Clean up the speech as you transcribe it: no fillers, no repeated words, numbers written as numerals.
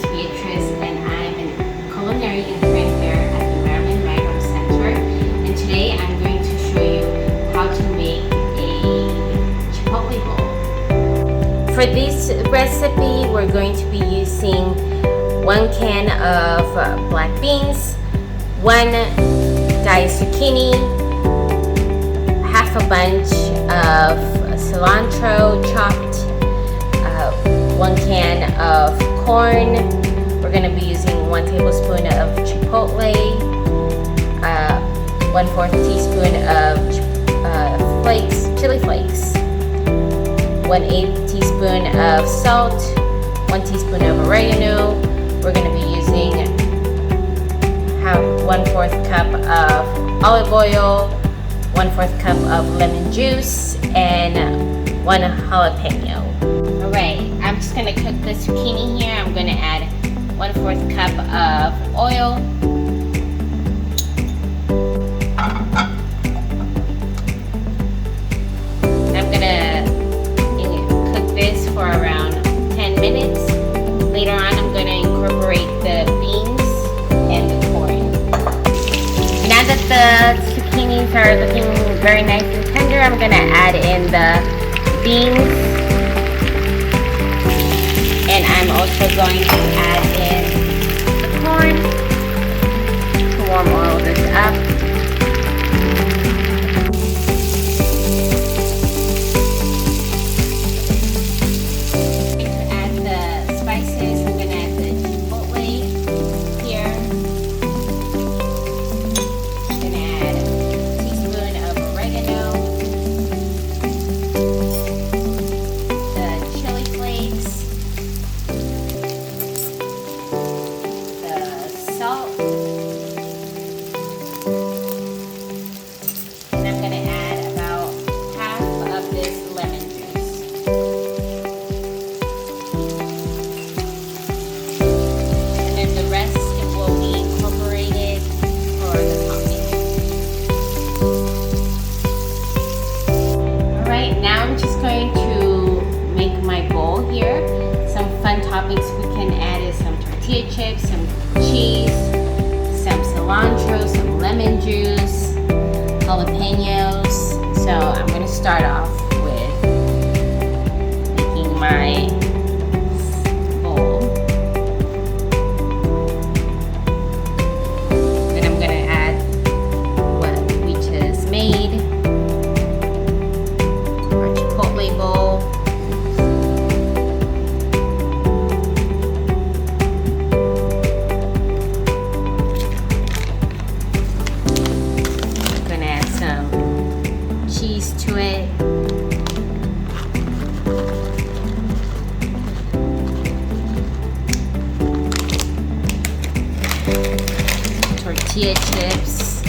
is Beatrice, and I'm a culinary intern here at the Maryland Magrum Center. And today I'm going to show you how to make a Chipotle bowl. For this recipe, we're going to be using 1 can of black beans, 1 diced zucchini, half a bunch of cilantro chopped, 1 can of corn. We're going to be using 1 tablespoon of chipotle, 1/4 teaspoon of chili flakes, 1/8 teaspoon of salt, 1 teaspoon of oregano. We're going to be using 1/4 cup of olive oil, 1/4 cup of lemon juice, and 1 jalapeno. Alright, I'm just going to cook the zucchini here. I'm going to add 1/4 cup of oil. I'm going to cook this for around 10 minutes. Later on, I'm going to incorporate the beans and the corn. Now that the zucchinis are looking very nice and tender, I'm going to add in the beans. And I'm also going to add in the corn to warm all of this up. I'm going to add the spices. I'm going to add the chipotle here. I'm going to add a teaspoon of oregano, the chili flakes, salt, and I'm going to add about half of this lemon juice. And then the rest will be incorporated for the topping. Alright, now I'm just going to make my bowl here. Some fun toppings we can add is some tortilla chips, some cheese, some cilantro, some lemon juice, jalapeños. So I'm going to start off with making my bowl. Then I'm going to add what we just made, our Chipotle bowl. To it. Tortilla chips.